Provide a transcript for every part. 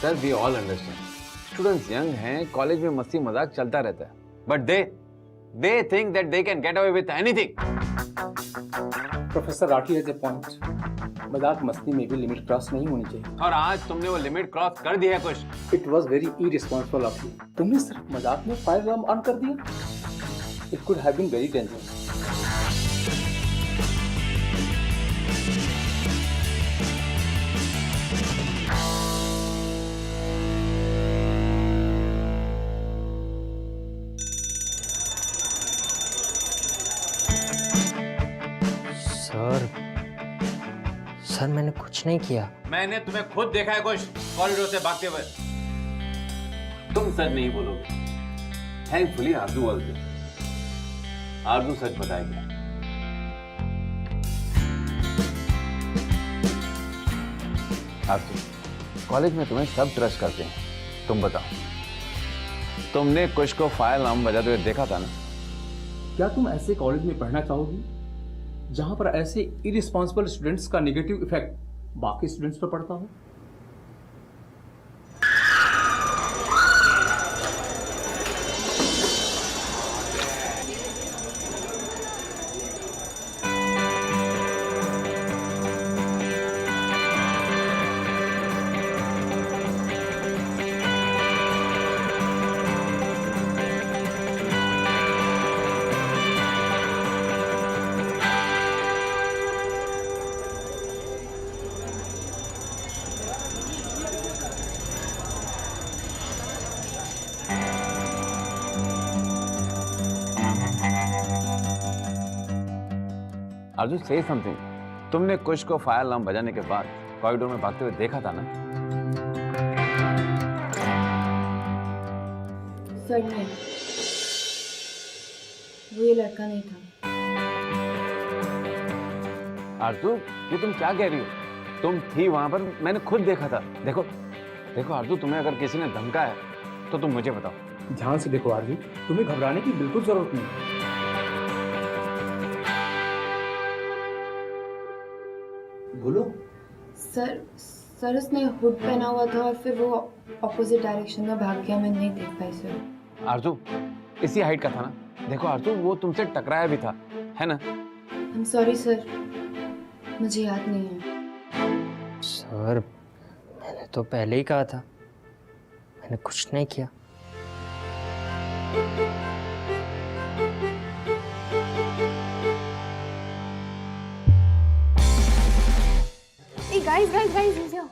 Sir we all understand, students young हैं, college में मस्ती मजाक चलता रहता है, but they think that they can get away with anything. Professor Rathi has a point, मजाक मस्ती में भी लिमिट क्रॉस नहीं होनी चाहिए। और आज तुमने वो लिमिट क्रॉस कर दी है कुछ। It was very irresponsible of you. तुमने सिर्फ मजाक में फायर अलार्म ऑन कर दिया। It could have been very dangerous. Sir मैंने कुछ नहीं किया। मैंने तुम्हें खुद देखा है कुछ कॉरिडोर से भागते हुए। तुम सच नहीं बोलोगे। Thankfully Aarzoo was there. आरजू सच बताएगी। आरजू, कॉलेज में तुम्हें सब ट्रस्ट करते हैं, तुम बताओ, तुमने कुछ को फायर अलार्म बजाते हुए देखा था ना? क्या तुम ऐसे कॉलेज में पढ़ना चाहोगी जहां पर ऐसे इररिस्पॉन्सिबल स्टूडेंट्स का नेगेटिव इफेक्ट बाकी स्टूडेंट्स पर पड़ता हो? आरजू से समथिंग, तुमने कुछ को फायर अलार्म बजाने के बाद कॉरिडोर में भागते हुए देखा था ना? सर नहीं, वो ये लड़का नहीं था। आरजू, ये तुम क्या कह रही हो? तुम थी वहां पर, मैंने खुद देखा था। देखो देखो आरजू, तुम्हें अगर किसी ने धमकाया तो तुम मुझे बताओ। ध्यान से देखो आरजू, तुम्हें घबराने की बिल्कुल जरूरत नहीं। बोलो। सर उसने हुड पहना हुआ था और फिर वो ऑपोजिट डायरेक्शन में भाग गया, मैं नहीं देख पाई सर। आरजू इसी हाइट का था ना? देखो आरजू, वो तुमसे टकराया भी था, है ना? आई एम सॉरी सर, मुझे याद नहीं है। सर मैंने तो पहले ही कहा था, मैंने कुछ नहीं किया। Guys, he's here.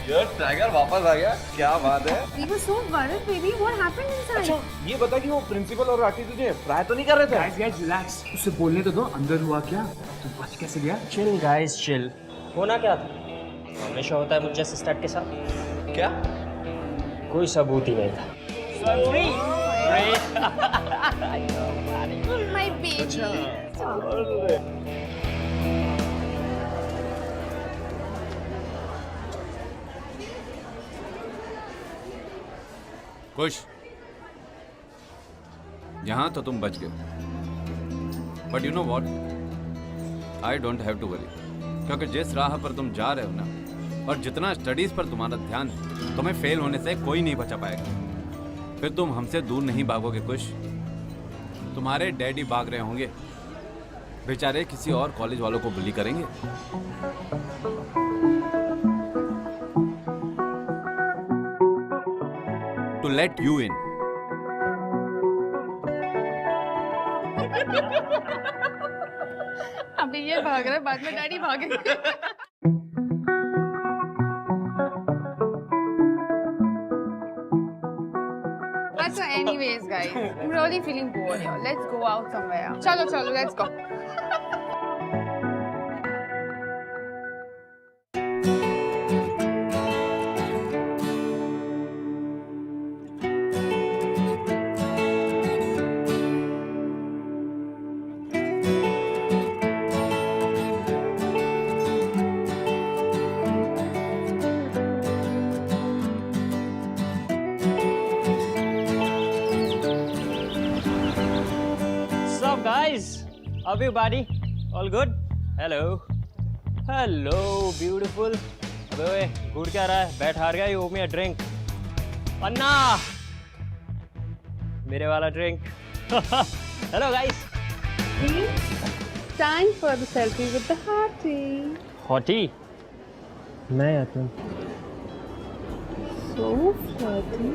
यार टाइगर वापस आ गया, क्या बात है? We were so worried, baby. What happened inside? अच्छा, ये बता कि वो प्रिंसिपल और राठी तुझे फ्राई तो नहीं कर रहे थे? Guys, relax. उससे बोलने तो दो, अंदर हुआ क्या? तू बच कैसे गया? Chill guys chill. होना क्या था? हमेशा होता है मुझ जैसे स्टड के साथ। क्या? कोई सबूत ही नहीं था। My baby. खुश, यहां तो तुम बच गए, but you know what, I don't have to worry, क्योंकि जिस राह पर तुम जा रहे हो ना, और जितना स्टडीज पर तुम्हारा ध्यान है, तुम्हें फेल होने से कोई नहीं बचा पाएगा। फिर तुम हमसे दूर नहीं भागोगे खुश। तुम्हारे डैडी भाग रहे होंगे, बेचारे किसी और कॉलेज वालों को बुली करेंगे। To let you in. अभी ये भाग रहा है, बाद में डैडी भागेंगे। So anyways guys, I'm really feeling bored here. Let's go out somewhere. Chalo, let's go. Guys, everybody, all good? Hello. Hello beautiful. अबे ओए, गुड़ क्या रहा है? बैठ हार गया, यू मी अ ड्रिंक। अन्ना, मेरे वाला drink. Hello guys. Time for the selfie with the hearty. Hottie, मैं या तुम? So flirty.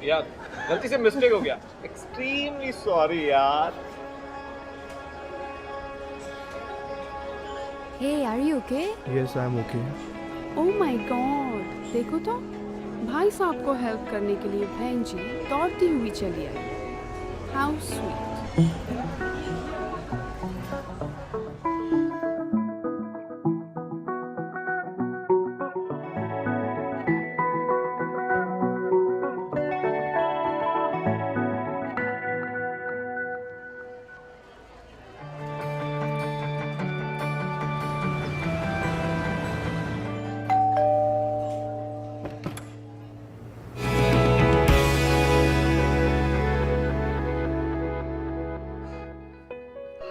यार गलती से मिस्टेक हो गया। एक्सट्रीमली सॉरी यार। Hey, are you okay? Yes I am okay. Oh my God. देखो तो, भाई साहब को हेल्प करने के लिए बहन जी दौड़ती हुई चली आई। How sweet.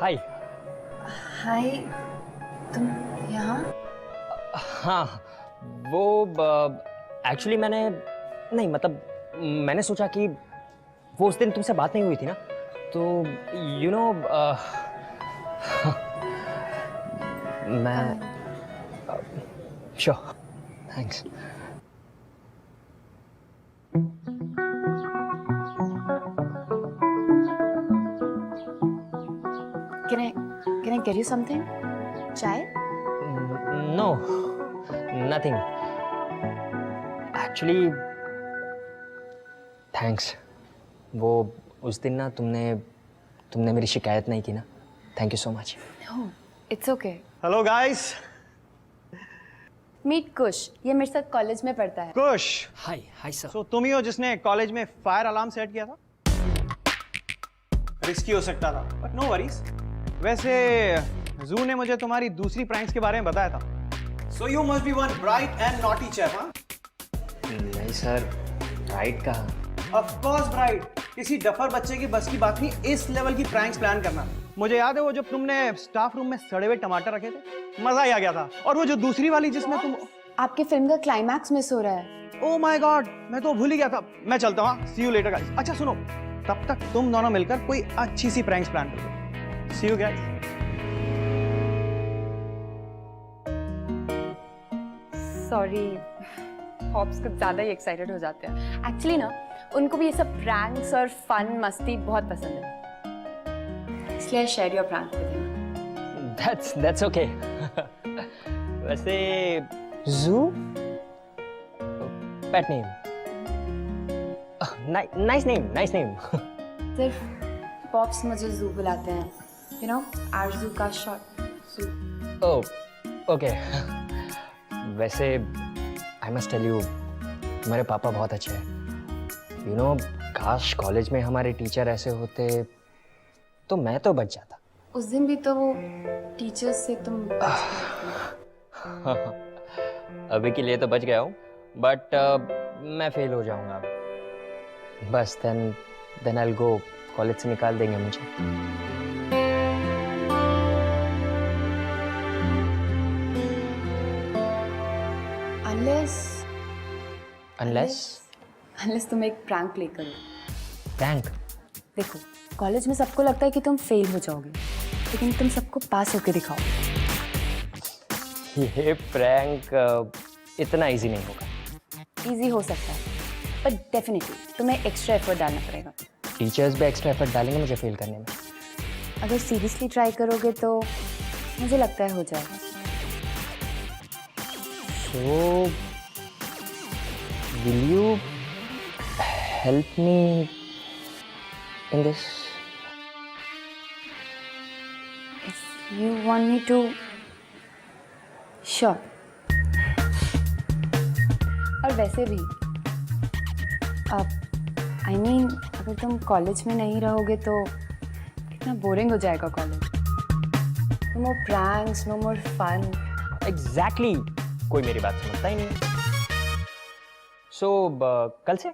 हाय। हाय, तुम यहाँ? हाँ, वो एक्चुअली नहीं मतलब मैंने सोचा कि वो उस दिन तुमसे बात नहीं हुई थी ना, तो यू नो मैं sure, thanks. Can I get you something? Chai? No, nothing actually. Thanks. वो उस दिन ना तुमने मेरी शिकायत नहीं की ना, thank you so much. No, it's okay. Hello guys. Meet कुश, ये मेरे साथ कॉलेज में पढ़ता है। कुश, हाय हाय सर। तो तुम ही हो जिसने कॉलेज में फायर अलार्म सेट किया था? रिस्की हो सकता था, बट नो वरीज। वैसे जू ने मुझे तुम्हारी दूसरी प्रैंक्स के बारे में बताया था। So you must be one bright and naughty chap, हाँ? नहीं सर, राइट कहा। Of course bright. किसी डफर बच्चे की बस की बात नहीं इस लेवल की प्रैंक्स प्लान करना। मुझे याद है वो जब तुमने स्टाफ रूम में सड़े हुए टमाटर रखे थे, मजा ही आ गया था। और वो जो दूसरी वाली जिसमें तुम, आपकी फिल्म का क्लाइमैक्स मिस हो रहा है। ओह माय गॉड, मैं तो भूल ही गया था। मैं चलता हूँ, सी यू लेटर गाइस। अच्छा सुनो, तब तक तुम दोनों मिलकर कोई अच्छी सी प्रैंक्स प्लान करो। सी यू गाइस। सॉरी, हॉप्स कुछ ज़्यादा ही एक्साइटेड हो जाते हैं। एक्चुअली ना, उनको भी ये सब प्रैंक्स और फन मस्ती बहुत पसंद है, इसलिए share your prank with him. That's okay. वैसे जू पेट नेम, नाइस नेम। सिर्फ पॉप्स मुझे जू बुलाते हैं, यू नो, आरजू का शॉर्ट जू। Oh okay. वैसे आई मस्ट टेल यू, तुम्हारे पापा बहुत अच्छे हैं। यू नो, काश कॉलेज में हमारे टीचर ऐसे होते तो मैं तो बच जाता। उस दिन भी तो वो टीचर्स से तुम बच गए थे। अभी के लिए तो बच गया हूँ, बट मैं फेल हो जाऊंगा बस। Then I will go, college से निकाल देंगे मुझे। अनलेस तुम एक प्रैंक प्ले करो। प्रैंक? देखो, कॉलेज में सबको लगता है कि तुम फेल हो जाओगे, लेकिन तुम सबको पास होके दिखाओ। ये प्रैंक इतना इजी नहीं होगा। इजी हो सकता है, पर डेफिनेटली तुम्हें एक्स्ट्रा एफर्ट डालना पड़ेगा। टीचर्स भी एक्स्ट्रा एफर्ट डालेंगे मुझे फेल करने में। अगर सीरियसली ट्राई करोगे तो मुझे लगता है हो जाएगा। So, will you help me in this? If you want me to, sure. और वैसे भी I mean, अगर तुम कॉलेज में नहीं रहोगे तो कितना बोरिंग हो जाएगा college. No more pranks, no more fun. Exactly. कोई मेरी बात समझता ही नहीं। So, कल से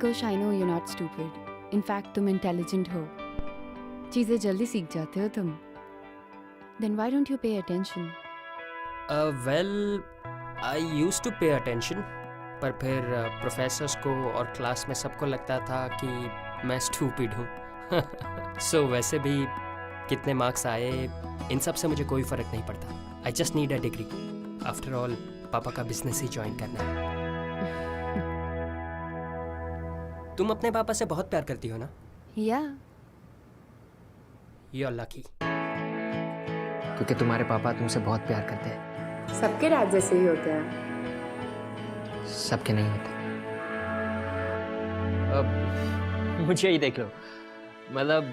Kush, I know you're not stupid. In fact, तुम intelligent हो. चीज़ें जल्दी सीख जाते हो तुम. Then why don't you pay attention? Well I use to pay attention, पर फिर प्रोफेसर्स को और क्लास में सबको लगता था कि मैं स्टूपिड हूँ. सो वैसे भी कितने मार्क्स आए इन सब से मुझे कोई फ़र्क नहीं पड़ता. I just need a degree. After all पापा का बिजनेस ही ज्वाइन करना है. तुम अपने पापा से बहुत प्यार करती हो ना? Yeah. यू आर लकी, क्योंकि तुम्हारे पापा तुमसे बहुत प्यार करते हैं. सबके राज जैसे ही होते हैं. सबके नहीं होते. अब मुझे ही देख लो, मतलब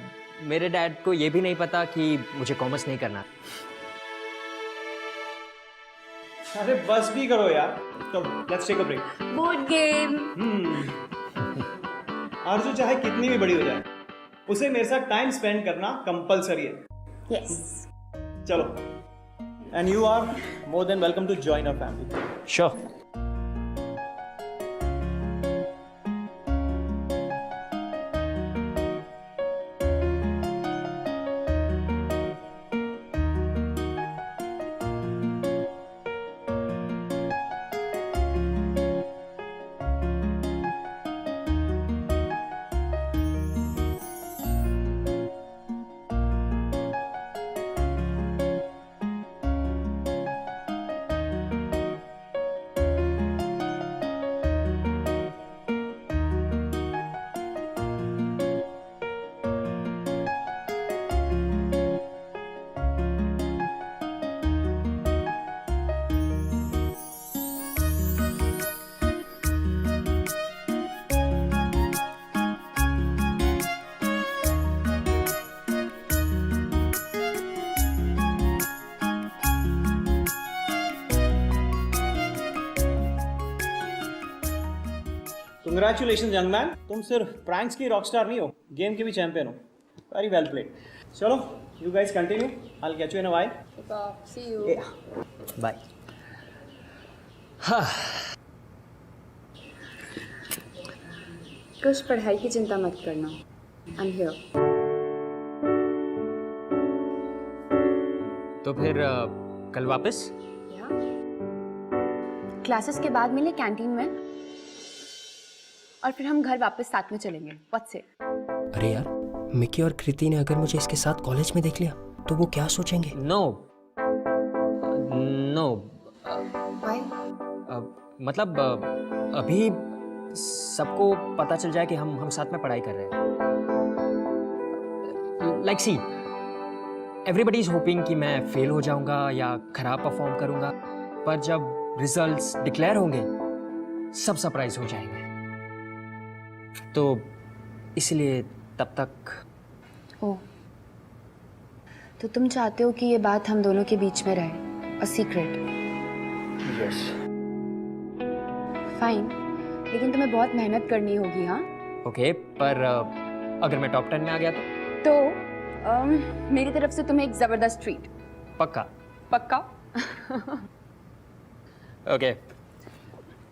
मेरे डैड को ये भी नहीं पता कि मुझे कॉमर्स नहीं करना. अरे बस भी करो यार. तो let's take a break. Board game. Arzoo चाहे कितनी भी बड़ी हो जाए, उसे मेरे साथ टाइम स्पेंड करना कंपलसरी है. यस. चलो. And you are more than welcome to join our family. Sure. Congratulation young man. तुम सिर्फ प्रैंक्स की रॉकस्टार नहीं हो, गेम के भी चैंपियन हो. Very well played. चलो, you guys continue. I will catch you in a while. See you. Bye. कुछ पढ़ाई की चिंता मत करना. I'm here. तो फिर कल वापस? क्लासेस के बाद मिले कैंटीन में और फिर हम घर वापस साथ में चलेंगे. What's it? अरे यार, मिकी और कृति ने अगर मुझे इसके साथ कॉलेज में देख लिया तो वो क्या सोचेंगे? No no. Why? मतलब अभी सबको पता चल जाए कि हम साथ में पढ़ाई कर रहे हैं. Like see, everybody is hoping कि मैं फेल हो जाऊंगा या खराब परफॉर्म करूंगा, पर जब रिजल्ट्स डिक्लेयर होंगे सब सरप्राइज हो जाएंगे. तो इसलिए तब तक. ओह, तो तुम चाहते हो कि ये बात हम दोनों के बीच में रहे, अ सीक्रेट? यस. फाइन, लेकिन तुम्हें बहुत मेहनत करनी होगी. हाँ. ओके, पर अगर मैं टॉप 10 में आ गया तो मेरी तरफ से तुम्हें एक जबरदस्त ट्रीट. पक्का? पक्का. Okay,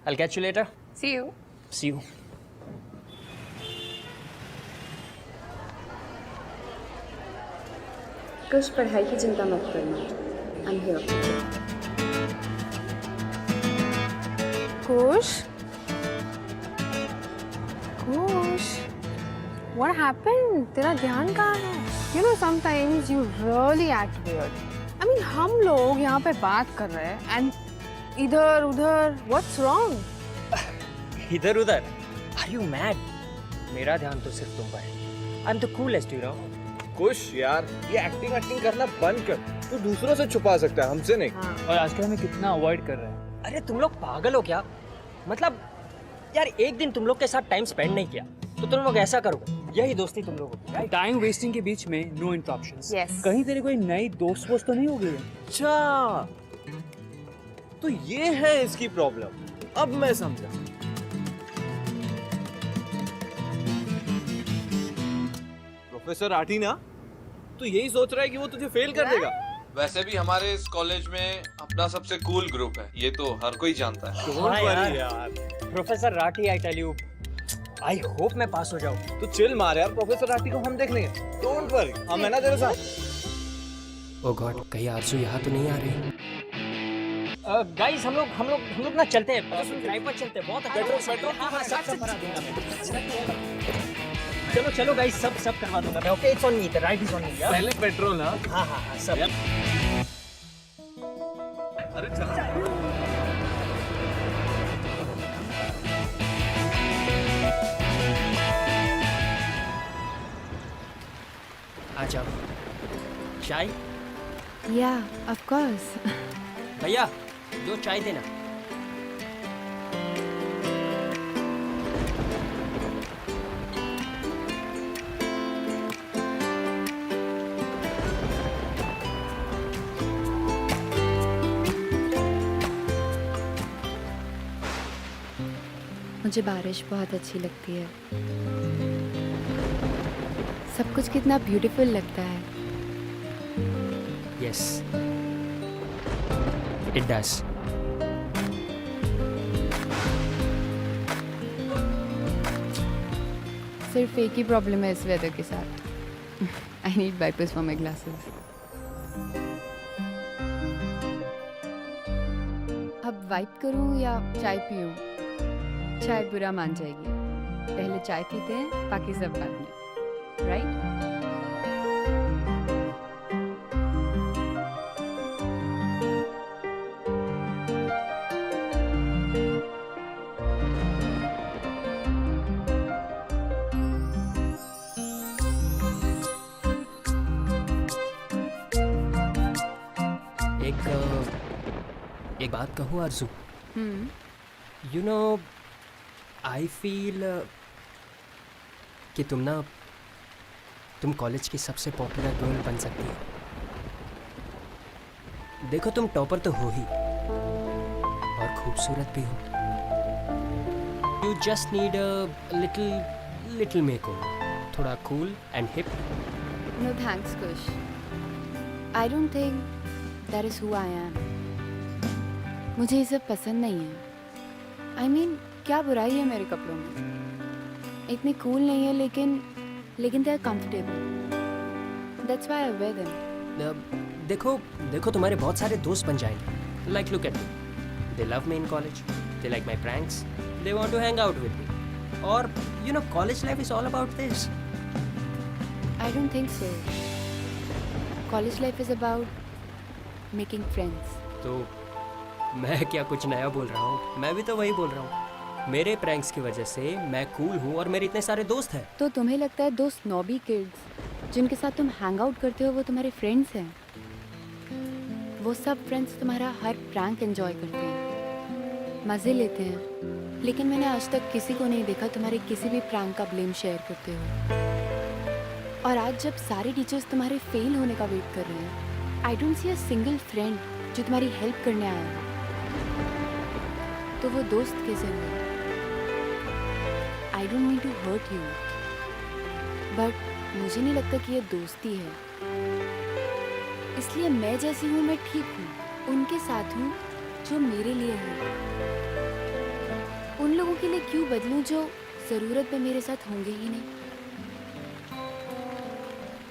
I'll catch you later. See you. See you. कुछ पढ़ाई की चिंता मत करना, I'm here. Kush? Kush? What happened? तेरा ध्यान कहाँ है? You know sometimes you really act weird. I mean हम लोग यहाँ पे बात कर रहे हैं and इधर उधर what's wrong? इधर उधर आर यू मैड? मेरा ध्यान तो सिर्फ तुम पर है। I am the coolest you know. कुछ यार, ये एक्टिंग करना बंद कर। तू दूसरों से छुपा सकता है, हमसे नहीं। और आजकल हमें कितना अवॉइड कर रहे हैं। अरे तुम लोग पागल हो क्या? मतलब यार एक दिन तुम लोग के साथ टाइम स्पेंड नहीं किया तो तुम लोग ऐसा करोगे? यही दोस्ती तुम लोगों की। टाइम वेस्टिंग के बीच में नो इंटरप्शंस। Yes. कहीं तेरी कोई नई दोस्त वोस्त तो नहीं हो गई है? अच्छा, तो ये है इसकी प्रॉब्लम। अब मैं समझा। प्रोफेसर राठी ना, तू यही सोच रहा है कि वो तुझे फेल कर देगा? वैसे भी हमारे इस कॉलेज में अपना सबसे कूल ग्रुप है, ये तो हर कोई जानता है। Don't हाँ worry यार। Professor Rathi I tell you, I hope मैं पास हो जाऊं। तू चिल मार यार, प्रोफेसर राठी को हम देख लेंगे। डोंट वरी, हम है ना तेरे साथ। ओ गॉड, कहीं आरजू यहाँ तो नहीं आ रही? गाइस हम लोग ना चलते हैं, ड्राइव पर चलते हैं। बहुत अच्छा पेट्रोल। हाँ सब भरा दूंगा मैं। चलो गाइस, सब करवा दूंगा मैं। Okay, it's on me, the ride is on me. पहले पेट्रोल ना। हाँ सब। अरे चल। आ जाओ। चाय? Yeah, of course. भैया 2 चाय देना। मुझे बारिश बहुत अच्छी लगती है। सब कुछ कितना ब्यूटीफुल लगता है। Yes it does. सिर्फ एक ही प्रॉब्लम है इस वेदर के साथ। I need wipers for my glasses. अब वाइप करूं या चाय पीऊं? चाय बुरा मान जाएगी। पहले चाय पीते हैं, बाकी सब बाद में, राइट? एक बात कहूँ आरजू? यू नो आई फील कि तुम कॉलेज की सबसे पॉपुलर गर्ल बन सकती हो। देखो तुम टॉपर तो हो ही और खूबसूरत भी हो। You just need a little makeover, थोड़ा cool and hip. No thanks, Kush. I don't think that is who I am. मुझे ये सब पसंद नहीं है। I mean, क्या बुराई है मेरे कपड़ों में? इतने कूल नहीं है लेकिन they are comfortable. That's why I wear them. देखो तुम्हारे बहुत सारे दोस्त बन जाएंगे। Like look at me. They love me in college. They like my pranks. They want to hang out with me. और you know college life is all about this. I don't think so. College life is about making friends. तो मैं क्या कुछ नया बोल रहा हूँ? मैं भी तो वही बोल रहा हूँ। मेरे प्रैंक्स की वजह से मैं कूल हूँ और मेरे इतने सारे दोस्त हैं। तो तुम्हें लगता है दो स्नॉबी किड्स जिनके साथ तुम हैंग आउट करते हो वो तुम्हारे फ्रेंड्स हैं? वो सब फ्रेंड्स तुम्हारा हर प्रैंक एंजॉय करते हैं, मज़े लेते हैं, लेकिन मैंने आज तक किसी को नहीं देखा तुम्हारे किसी भी प्रैंक का ब्लेम शेयर करते हो। और आज जब सारे टीचर्स तुम्हारे फेल होने का वेट कर रहे हैं, I don't see a single friend जो तुम्हारी हेल्प करने आया है। तो वो दोस्त कैसे हुए? I don't mean to hurt you, but मुझे नहीं लगता कि ये दोस्ती है। इसलिए मैं जैसी हूँ मैं ठीक हूँ, उनके साथ हूँ जो मेरे लिए है। उन लोगों के लिए क्यों बदलूं जो ज़रूरत में मेरे साथ होंगे ही नहीं।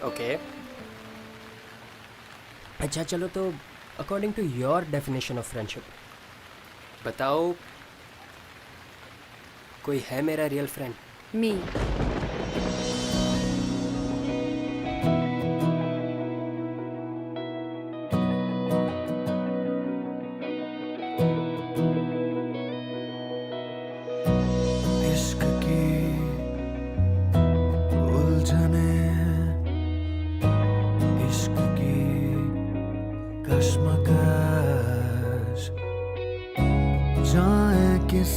ओके अच्छा चलो, तो according to your definition of friendship बताओ, कोई है मेरा रियल फ्रेंड? मी। इश्क की उलझने, इश्क की कश्मकश, जाए किस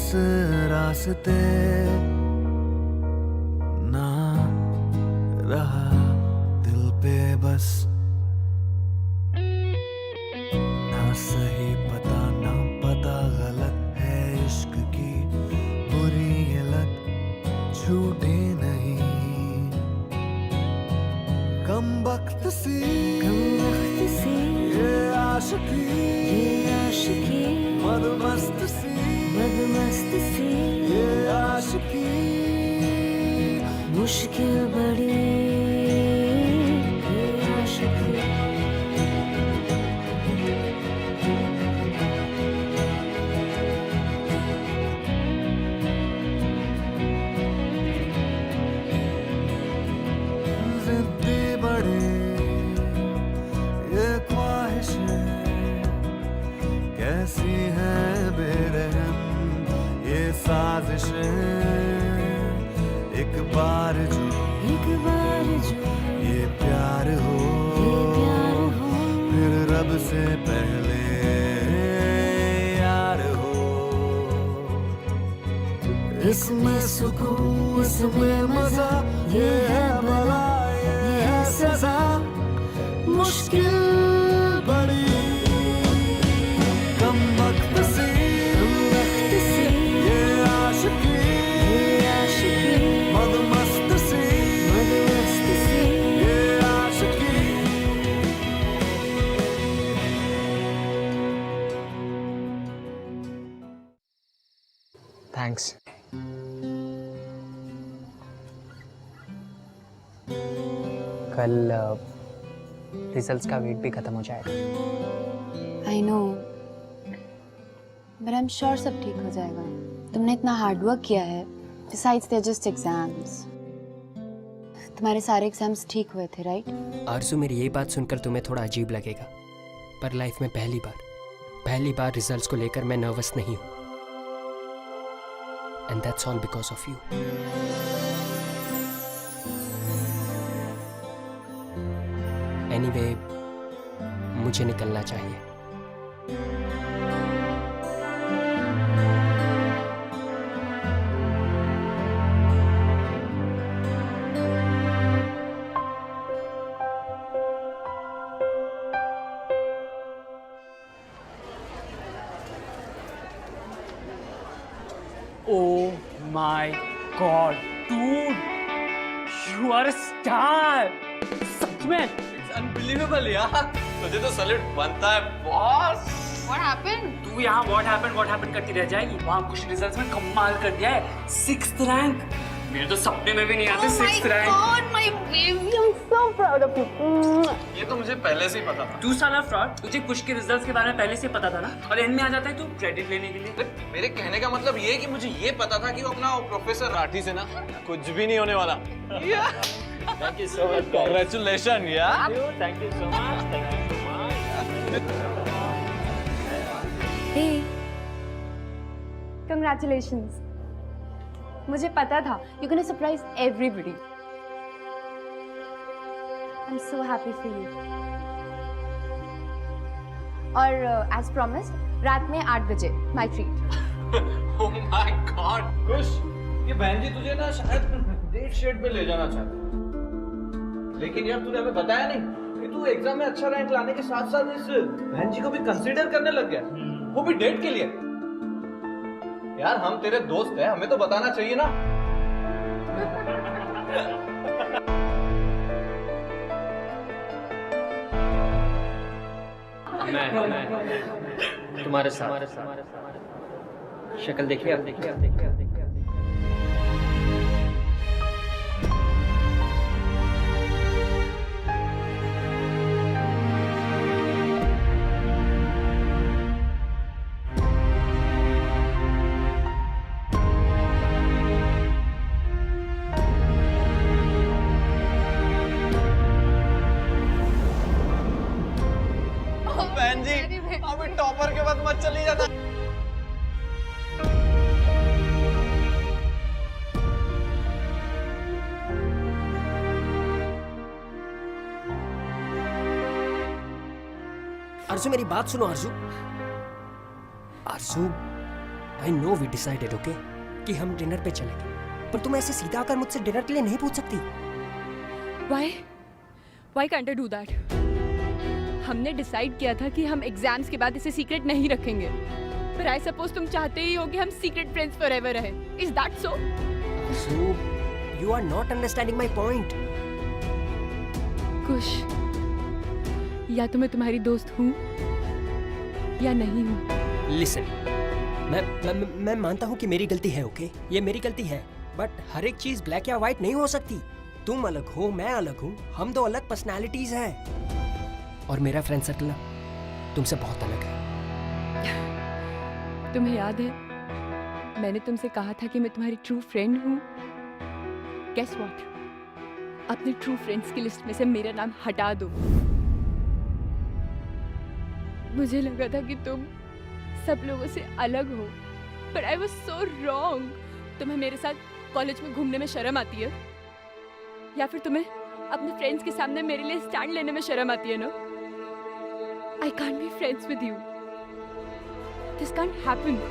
रास्ते, ना रहा दिल पे बस, ना सही पता ना पता गलत है इश्क की बुरी ये लत, झूठी नहीं कम वक्त सी ये आशिकी मदमस्त सी ये आशिकी मुश्किल बड़ी ये आशिकी। जिद्दी बड़े ये ख्वाहिशें कैसी हैं बेरहम ये साजिशें, एक बार जो ये प्यार हो फिर रब से पहले यार हो, इसमें सुकून इसमें मजा, ये है भला ये है सजा, मुश्किल बड़ी कम वक्त सी ये आशिकी मदमस्त सी ये आशिकी। थैंक्स। कल रिजल्ट्स का वेट भी खत्म हो जाएगा। I know, but I am sure सब ठीक हो जाएगा। तुमने इतना हार्ड वर्क किया है। Besides they are just exams. तुम्हारे सारे एग्जाम्स ठीक हुए थे, राइट? आरज़ू, मेरी ये बात सुनकर तुम्हें थोड़ा अजीब लगेगा, पर लाइफ में पहली बार रिजल्ट्स को लेकर मैं नर्वस नहीं हूँ। And that's all because of you. Anyway, मुझे निकलना चाहिए। Oh my God, dude, you are a star. सच में? अनबिलीवेबल यार, तुझे तो सैल्यूट बनता है बॉस। What happened? तू यहाँ what happened करती रह जाएगी। वहाँ कुछ रिजल्ट्स में कमाल कर दिया है। 6th rank. मेरे तो सपने में भी नहीं आते 6th rank. Oh my baby, I'm so proud of you. ये तो मुझे पहले से ही पता था। तू साला फ्रॉड, तुझे कुछ के रिजल्ट्स के बारे में पहले से पता था ना, और एंड में आ जाता है तू क्रेडिट लेने के लिए। मेरे कहने का मतलब ये है कि मुझे ये पता था कि वो अपना प्रोफेसर राठी से ना कुछ भी नहीं होने वाला। Thank you so much. Congratulations यार। Thank you so much. Hey, congratulations. मुझे पता था you're gonna surprise everybody. I'm so happy for you. और as promised, रात में 8 बजे my treat. Oh my God, खुश। ये बहन जी तुझे ना शायद डेट शेट पे ले जाना चाहती, लेकिन यार तूने हमें बताया नहीं कि तू एग्जाम में अच्छा रैंक लाने के साथ साथ इस बहन जी को भी कंसीडर करने लग गया, वो भी डेट के लिए। यार हम तेरे दोस्त हैं, हमें तो बताना चाहिए ना। मैं तुम्हारे साथ शक्ल देखिए, अब देखिए। आरजू मेरी बात सुनो Arzoo. Arzoo, I know we decided okay कि हम डिनर पे चलेंगे, पर तुम ऐसे सीधा आकर मुझसे डिनर के लिए नहीं पूछ सकती। Why can't I do that? हमने डिसाइड किया था कि हम एग्जाम्स के बाद इसे सीक्रेट नहीं रखेंगे, पर आई सपोज तुम चाहते ही हो कि हम सीक्रेट फ्रेंड्स फॉरएवर रहें। Is that so? Aarzoo, you are not understanding my point. Kush, या तो मैं तुम्हारी दोस्त हूँ या नहीं हूँ। लिसन, मैं मानता हूँ कि मेरी गलती है ओके, ये मेरी गलती है, बट हर एक चीज ब्लैक या व्हाइट नहीं हो सकती। तुम अलग हो, मैं अलग हूँ, हम दो अलग पर्सनालिटीज हैं। और मेरा फ्रेंड सर्कल ना तुमसे बहुत अलग है। तुम्हें याद है मैंने तुमसे कहा था कि मैं तुम्हारी ट्रू फ्रेंड हूँ? गेस व्हाट, अपने ट्रू फ्रेंड्स की लिस्ट में से मेरा नाम हटा दो। मुझे लगा था कि तुम सब लोगों से अलग हो, but I was so wrong। तुम्हें मेरे साथ कॉलेज में घूमने में शर्म आती है, या फिर तुम्हें अपने फ्रेंड्स के सामने मेरे लिए स्टैंड लेने में शर्म आती है ना? I can't be friends with you. This can't happen.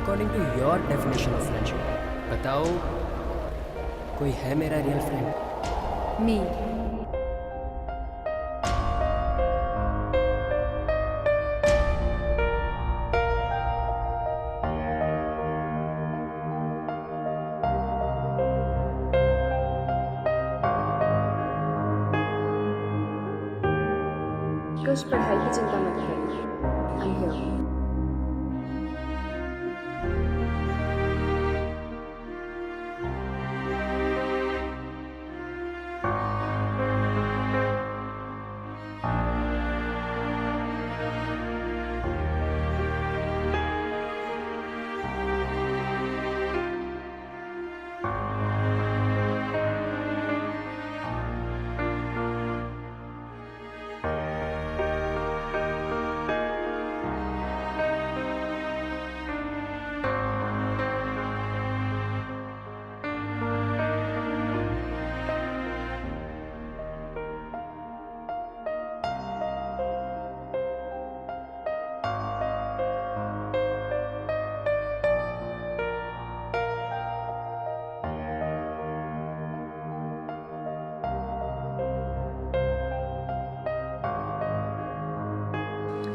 According to your definition of friendship, बताओ कोई है मेरा रियल फ्रेंड? Me. कुछ पढ़ाई की चिंता मत करो, I'm here।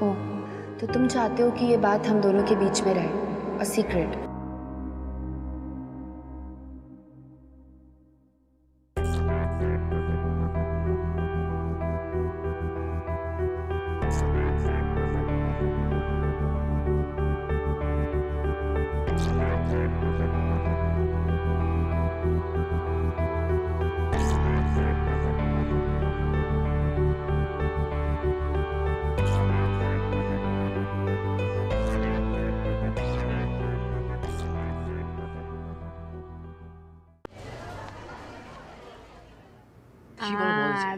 ओह, तो तुम चाहते हो कि ये बात हम दोनों के बीच में रहे, a secret.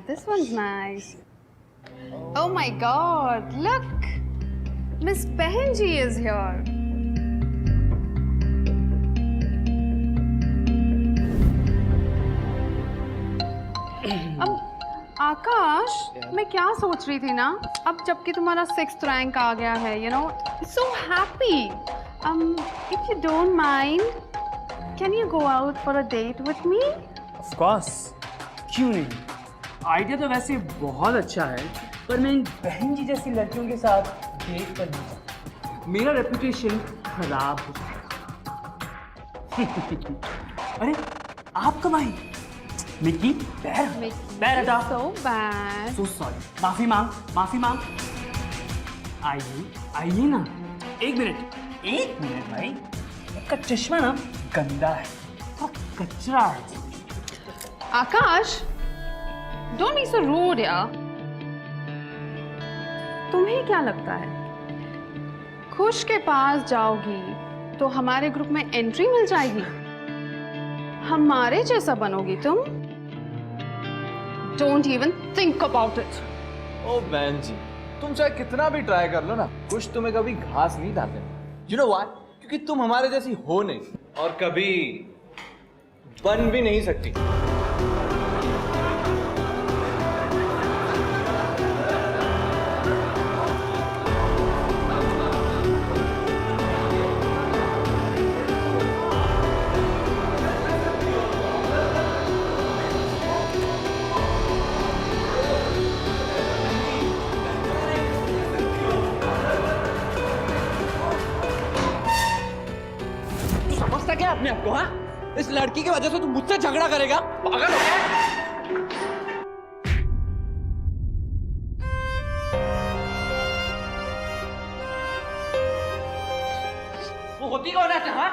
This one's nice. Oh my God! Look, Miss Behenji is here. आकाश, मैं क्या सोच रही थी ना, अब जबकि तुम्हारा 6th रैंक आ गया है, you know, so happy. If you don't mind, can you go out for a date with me? Of course, क्यों नहीं? आइडिया तो वैसे बहुत अच्छा है, पर मैं इन बहन जी जैसी लड़कियों के साथ डेट पर नहीं जाता। मेरा रेपुटेशन खराब हो जाएगा। अरे आप कब आई? मिकी, पैर। बेटा So bad. सो सॉरी, माफी मांग। आइए ना। एक मिनट भाई। आपका चश्मा ना गंदा है, थोड़ा कचरा है। आकाश, don't be so rude यार। तुम्हें क्या लगता है खुश के पास जाओगी तो हमारे ग्रुप में एंट्री मिल जाएगी? हमारे जैसा बनोगी तुम? Don't even think about it. ओ बहन जी, तुम चाहे कितना भी ट्राई कर लो ना, कुछ तुम्हें कभी घास नहीं डालते। You know why? क्योंकि तुम हमारे जैसी हो नहीं और कभी बन भी नहीं सकती। समझता क्या अपने आप को? हाँ, इस लड़की की वजह से तू मुझसे झगड़ा करेगा? पागल हो गया? वो होती कौन है? हाँ,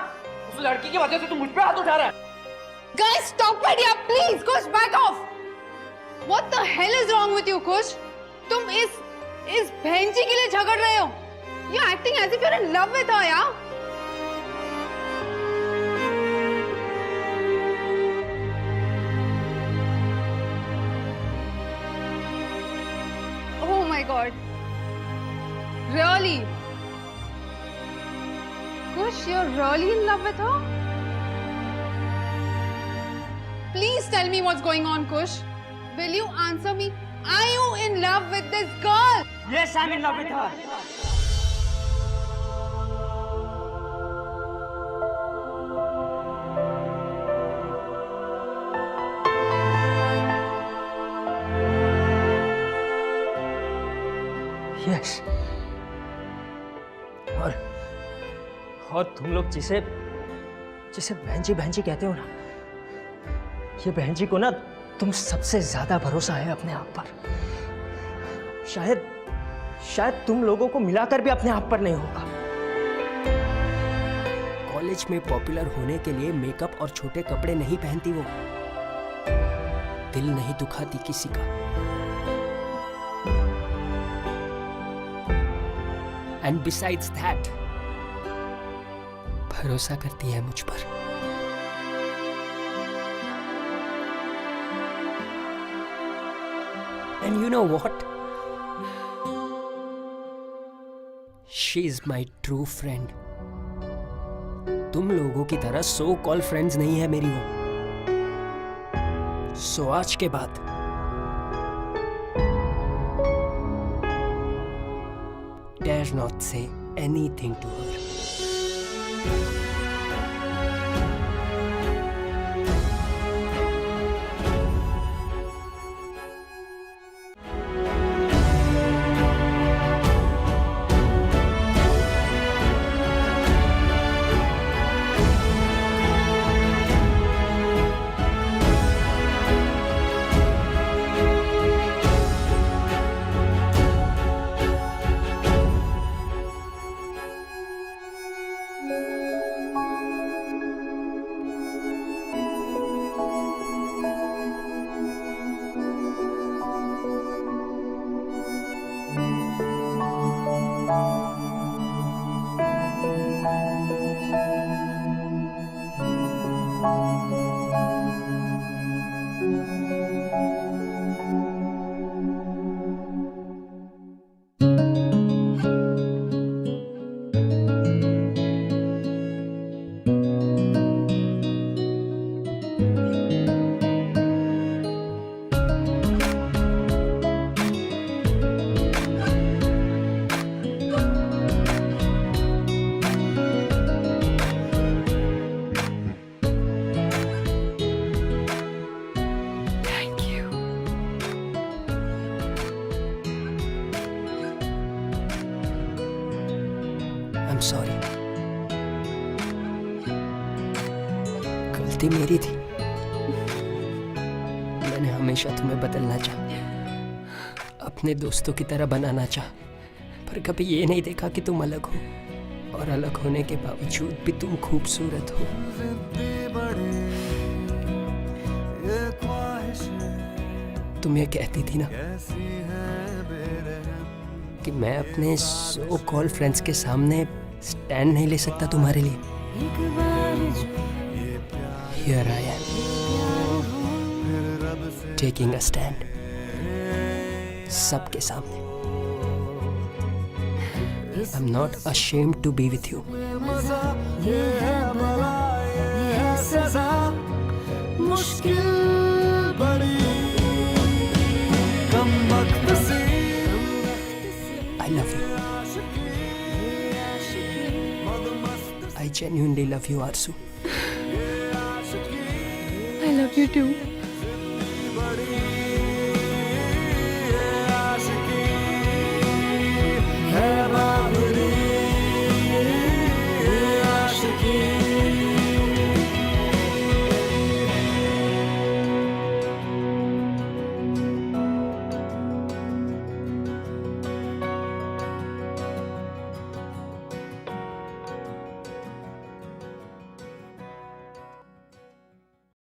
उस लड़की की वजह से तू मुझ पे हाथ उठा रहा है। Guys, stop it यार, please. Kush, back off. What the hell is wrong with you, Kush? तुम इस भेंची के लिए झगड़ रहे हो? You're acting as if you're in love with her, यार. Oh my God. Really? Kush, you're really in love with her? Please tell me what's going on, Kush. Will you answer me? Are you in love with this girl? Yes, I'm in love with her. Yes. और तुम लोग जिसे बहन जी कहते हो ना, ये बहन जी को ना तुम सबसे ज्यादा भरोसा है अपने आप पर। शायद तुम लोगों को मिलाकर भी अपने आप पर नहीं होगा। कॉलेज में पॉपुलर होने के लिए मेकअप और छोटे कपड़े नहीं पहनती वो। दिल नहीं दुखाती किसी का। एंड बिसाइड्स दैट भरोसा करती है मुझ पर। And you know what? She is my true friend. तुम लोगों की तरह सो कॉल फ्रेंड्स नहीं है मेरी वो। सो आज के बाद dare not say anything to her. I'm sorry. गलती मेरी थी। मैंने हमेशा तुम्हें बदलना चाहा, अपने दोस्तों की तरह बनाना चाहा, पर कभी ये नहीं देखा कि तुम अलग हो, और अलग होने के बावजूद भी तुम खूबसूरत हो। तुम ये कहती थी ना कि मैं अपने सो कॉल फ्रेंड्स के सामने स्टैंड नहीं ले सकता तुम्हारे लिए। Here I am, taking a stand, सबके सामने। I'm not ashamed to be with you. ये है भला ये है सजा, मुश्किल बड़ी कम वक्त सी। I love you. I genuinely love you, Arzu. I love you too.